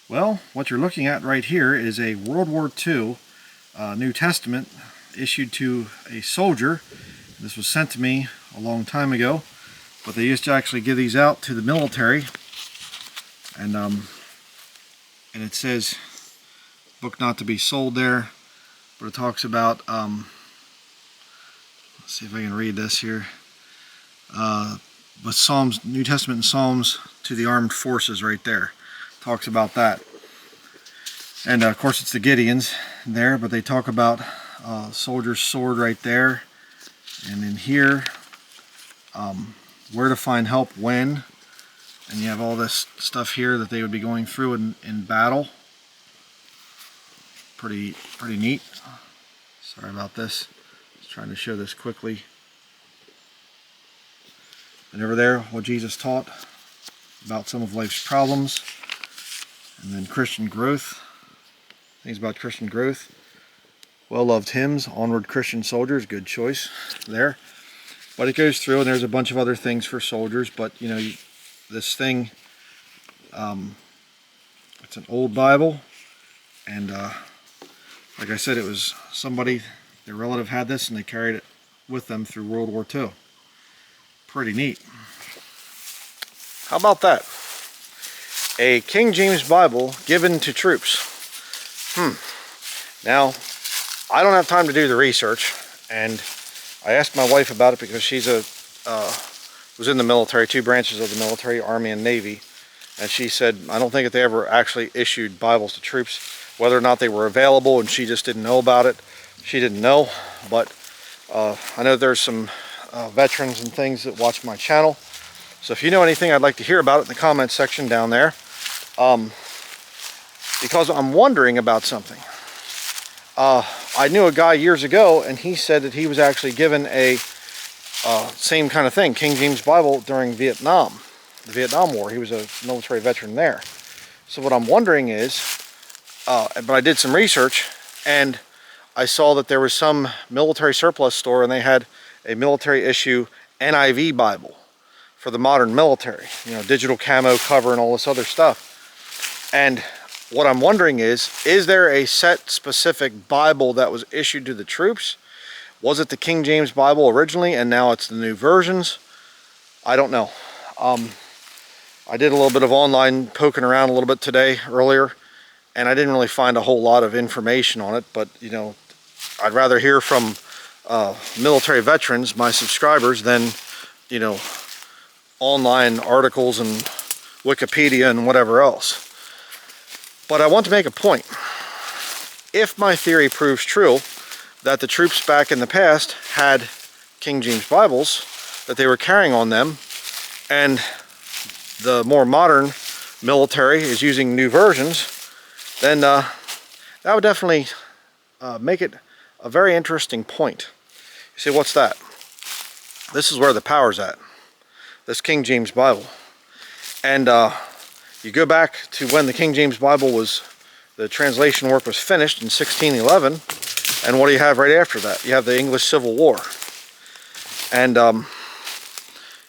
Well, what you're looking at right here is a World War II New Testament issued to a soldier. This was sent to me a long time ago, but they used to actually give these out to the military. And it says, book not to be sold there, but it talks about, let's see if I can read this here, with Psalms, New Testament and Psalms to the armed forces right there. Talks about that. And of course it's the Gideons there, but they talk about soldier's sword right there. And in here, where to find help when. And you have all this stuff here that they would be going through in battle. Pretty neat. Sorry about this. Just trying to show this quickly. And over there, what Jesus taught about some of life's problems. And then Christian growth. Things about Christian growth. Well-loved hymns, Onward Christian Soldiers, good choice there. But it goes through, and there's a bunch of other things for soldiers. But you know, this thing, it's an old Bible, and like I said, it was somebody, their relative had this, and they carried it with them through World War II. Pretty neat. How about that? A King James Bible given to troops. Now, I don't have time to do the research, and I asked my wife about it because she's was in the military, 2 branches of the military, Army and Navy, and she said, I don't think that they ever actually issued Bibles to troops, whether or not they were available, and she just didn't know about it. She didn't know, but I know there's some veterans and things that watch my channel, so if you know anything, I'd like to hear about it in the comments section down there, because I'm wondering about something. I knew a guy years ago, and he said that he was actually given a same kind of thing, King James Bible, during Vietnam, the Vietnam War. He was a military veteran there. So what I'm wondering is, but I did some research, and I saw that there was some military surplus store, and they had a military issue NIV Bible for the modern military, you know, digital camo cover and all this other stuff. And what I'm wondering is there a set specific Bible that was issued to the troops? Was it the King James Bible originally, and now it's the new versions? I don't know. I did a little bit of online poking around a little bit today, earlier, and I didn't really find a whole lot of information on it, but, you know, I'd rather hear from military veterans, my subscribers, than, you know, online articles and Wikipedia and whatever else. But I want to make a point. If my theory proves true, that the troops back in the past had King James Bibles that they were carrying on them, and the more modern military is using new versions, then that would definitely make it a very interesting point. You say, what's that? This is where the power's at. This King James Bible. And you go back to when the King James Bible was, the translation work was finished in 1611, and what do you have right after that? You have the English Civil War. And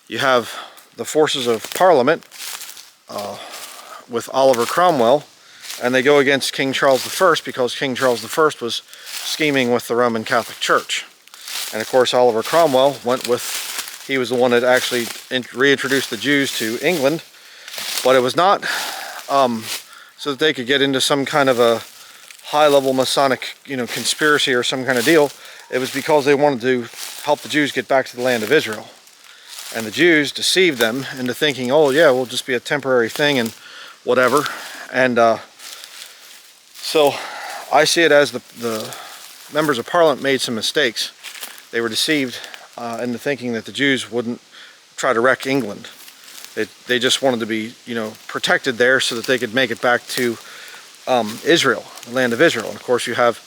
you have the forces of Parliament with Oliver Cromwell, and they go against King Charles I because King Charles I was scheming with the Roman Catholic Church. And of course Oliver Cromwell went with, he was the one that actually reintroduced the Jews to England. But it was not so that they could get into some kind of a high-level Masonic, you know, conspiracy or some kind of deal. It was because they wanted to help the Jews get back to the land of Israel. And the Jews deceived them into thinking, oh yeah, we'll just be a temporary thing and whatever. And so I see it as the members of Parliament made some mistakes. They were deceived into thinking that the Jews wouldn't try to wreck England. They just wanted to be, you know, protected there so that they could make it back to Israel, the land of Israel. And of course you have,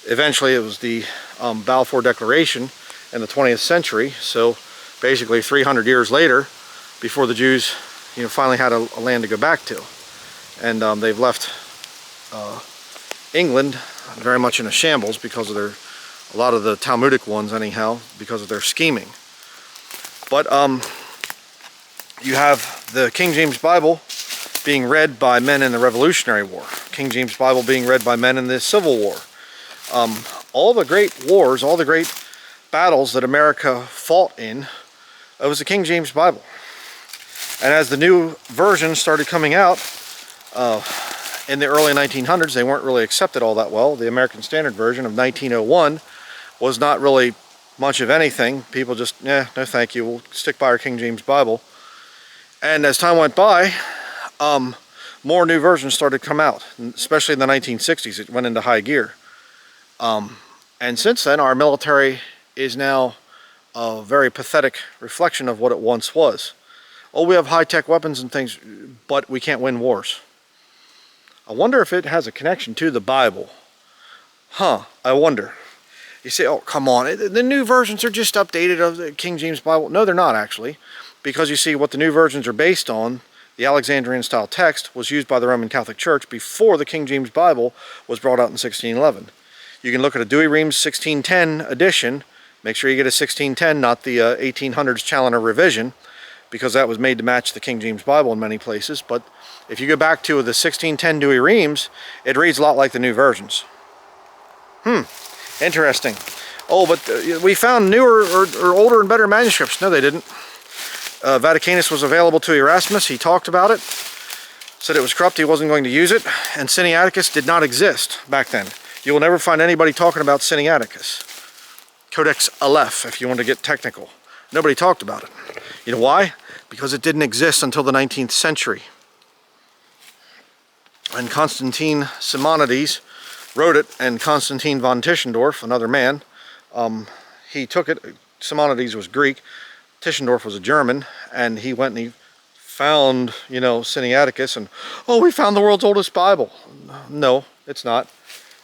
eventually it was the Balfour Declaration in the 20th century. So basically 300 years later, before the Jews, you know, finally had a land to go back to. And they've left England very much in a shambles because of their, a lot of the Talmudic ones anyhow, because of their scheming. But you have the King James Bible being read by men in the Revolutionary War. King James Bible being read by men in the Civil War. All the great wars, all the great battles that America fought in, it was the King James Bible. And as the new versions started coming out in the early 1900s, they weren't really accepted all that well. The American Standard Version of 1901 was not really much of anything. People just, no thank you, we'll stick by our King James Bible. And as time went by, more new versions started to come out, especially in the 1960s. It went into high gear. And since then, our military is now a very pathetic reflection of what it once was. Oh, we have high-tech weapons and things, but we can't win wars. I wonder if it has a connection to the Bible. I wonder. You say, oh, come on, the new versions are just updated of the King James Bible. No, they're not actually, because you see what the new versions are based on, the Alexandrian style text was used by the Roman Catholic Church before the King James Bible was brought out in 1611. You can look at a Douay-Rheims 1610 edition. Make sure you get a 1610, not the 1800s Challoner revision, because that was made to match the King James Bible in many places. But if you go back to the 1610 Douay-Rheims, it reads a lot like the new versions. Interesting. Oh, but we found newer or older and better manuscripts. No, they didn't. Vaticanus was available to Erasmus. He talked about it, said it was corrupt, he wasn't going to use it, and Sinaiticus did not exist back then. You will never find anybody talking about Sinaiticus. Codex Aleph, if you want to get technical. Nobody talked about it. You know why? Because it didn't exist until the 19th century. And Constantine Simonides wrote it, and Constantine von Tischendorf, another man, he took it. Simonides was Greek, Tischendorf was a German, and he went and he found, Sinaiticus, and, oh, we found the world's oldest Bible. No, it's not.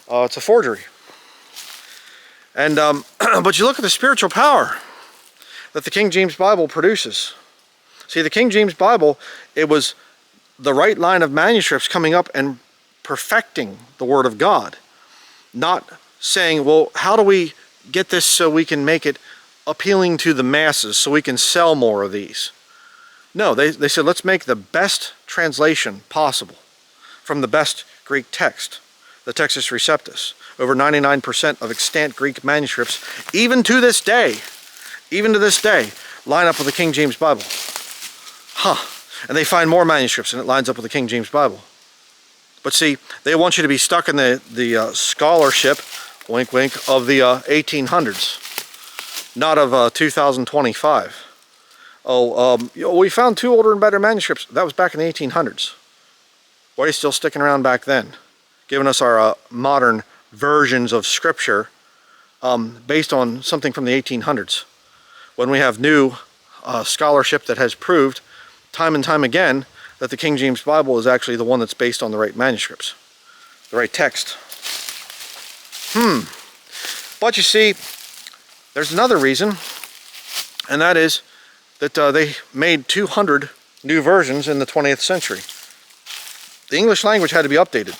It's a forgery. And but you look at the spiritual power that the King James Bible produces. See, the King James Bible, it was the right line of manuscripts coming up and perfecting the Word of God. Not saying, well, how do we get this so we can make it appealing to the masses, so we can sell more of these? No, they said, let's make the best translation possible from the best Greek text, the Textus Receptus. Over 99% of extant Greek manuscripts, even to this day, line up with the King James Bible. And they find more manuscripts and it lines up with the King James Bible. But see, they want you to be stuck in the scholarship, wink wink, of the 1800s, not of 2025. We found 2 older and better manuscripts. That was back in the 1800s. Why are you still sticking around back then, giving us our modern versions of Scripture based on something from the 1800s, when we have new scholarship that has proved time and time again that the King James Bible is actually the one that's based on the right manuscripts, the right text. But you see, there's another reason, and that is that they made 200 new versions in the 20th century. The English language had to be updated.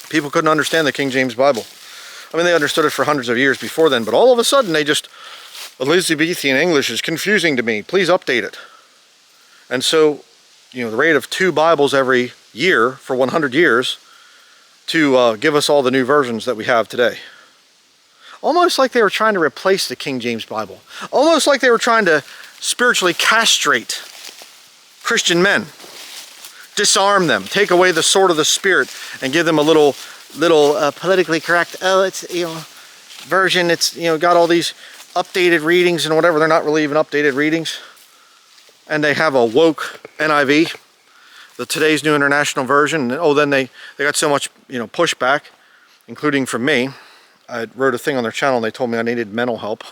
People couldn't understand the King James Bible. I mean, they understood it for hundreds of years before then, but all of a sudden they just, Elizabethan English is confusing to me, please update it. And so, the rate of 2 Bibles every year for 100 years to give us all the new versions that we have today. Almost like they were trying to replace the King James Bible. Almost like they were trying to spiritually castrate Christian men. Disarm them, take away the sword of the Spirit, and give them a little politically correct, version. It's, got all these updated readings and whatever. They're not really even updated readings. And they have a woke NIV, the Today's New International Version. Then they got so much, pushback, including from me. I wrote a thing on their channel and they told me I needed mental help.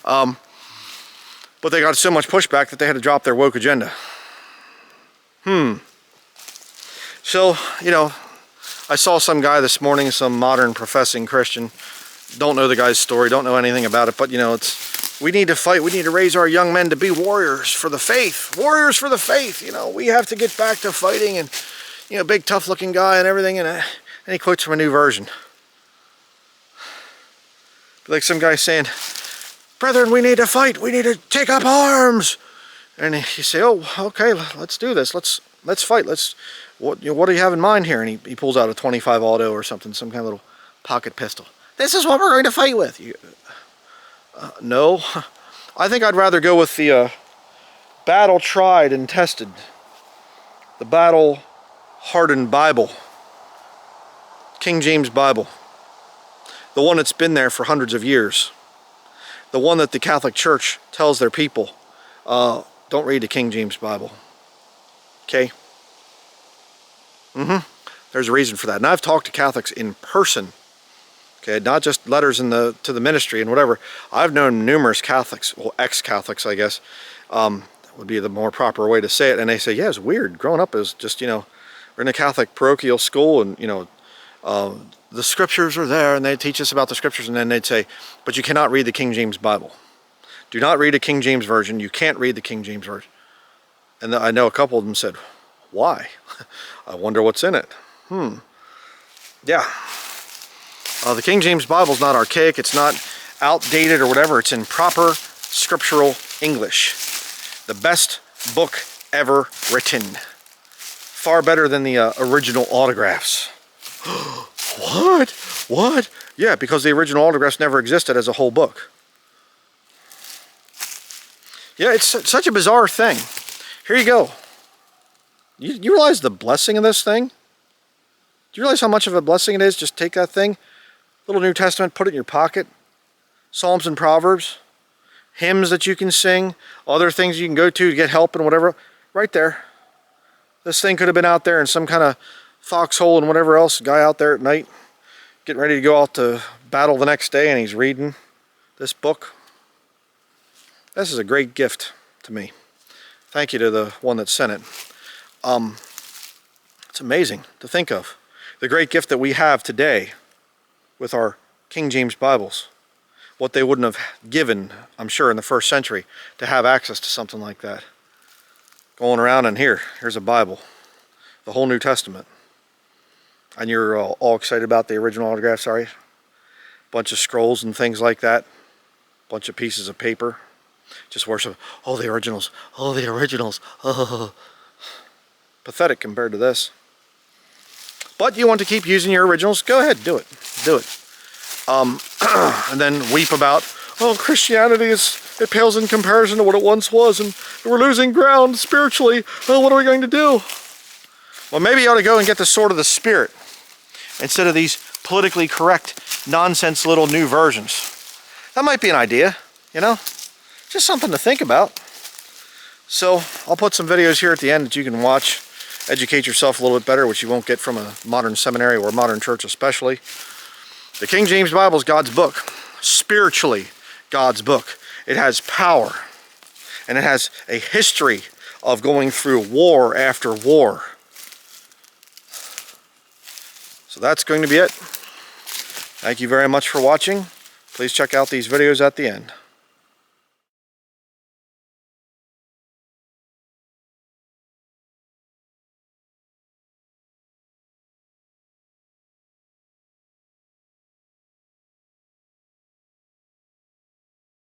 But they got so much pushback that they had to drop their woke agenda. So, I saw some guy this morning, some modern professing Christian. Don't know the guy's story, don't know anything about it, but we need to fight, we need to raise our young men to be warriors for the faith. Warriors for the faith, we have to get back to fighting, and, big tough looking guy and everything, and he quotes from a new version. Like some guy saying, brethren, we need to fight, we need to take up arms. And you say, oh, okay, let's do this. Let's fight. What do you have in mind here? And he pulls out a 25 auto or something, some kind of little pocket pistol. This is what we're going to fight with. No, I think I'd rather go with the battle tried and tested, the battle hardened Bible, King James Bible, the one that's been there for hundreds of years, the one that the Catholic Church tells their people, don't read the King James Bible. Okay? There's a reason for that. And I've talked to Catholics in person. Okay, not just letters to the ministry and whatever. I've known numerous Catholics, well, ex-Catholics, I guess, would be the more proper way to say it. And they say, yeah, it's weird. Growing up is just, we're in a Catholic parochial school, and, the scriptures are there, and they teach us about the scriptures, and then they'd say, but you cannot read the King James Bible. Do not read a King James Version. You can't read the King James Version. And I know a couple of them said, why? I wonder what's in it. Yeah. The King James Bible is not archaic. It's not outdated or whatever. It's in proper scriptural English. The best book ever written. Far better than the original autographs. What? What? Yeah, because the original autographs never existed as a whole book. Yeah, it's such a bizarre thing. Here you go. You realize the blessing of this thing? Do you realize how much of a blessing it is? Just take that thing, little New Testament, put it in your pocket. Psalms and Proverbs, hymns that you can sing, other things you can go to get help and whatever. Right there. This thing could have been out there in some kind of foxhole and whatever else. Guy out there at night, getting ready to go out to battle the next day, and he's reading this book. This is a great gift to me. Thank you to the one that sent it. It's amazing to think of. The great gift that we have today with our King James Bibles. What they wouldn't have given, I'm sure, in the first century to have access to something like that. Going around, and here's a Bible. The whole New Testament. And you're all excited about the original autographs, are you? Bunch of scrolls and things like that. Bunch of pieces of paper. Just worship. Oh, the originals. Oh, the originals. Oh. Pathetic compared to this. But you want to keep using your originals? Go ahead, do it. Do it. And then weep about, oh, Christianity it pales in comparison to what it once was, and we're losing ground spiritually. Oh, what are we going to do? Well, maybe you ought to go and get the sword of the Spirit instead of these politically correct nonsense little new versions. That might be an idea, Just something to think about. So I'll put some videos here at the end that you can watch, educate yourself a little bit better, which you won't get from a modern seminary or a modern church especially. The King James Bible is God's book, spiritually God's book. It has power, and it has a history of going through war after war. So that's going to be it. Thank you very much for watching. Please check out these videos at the end.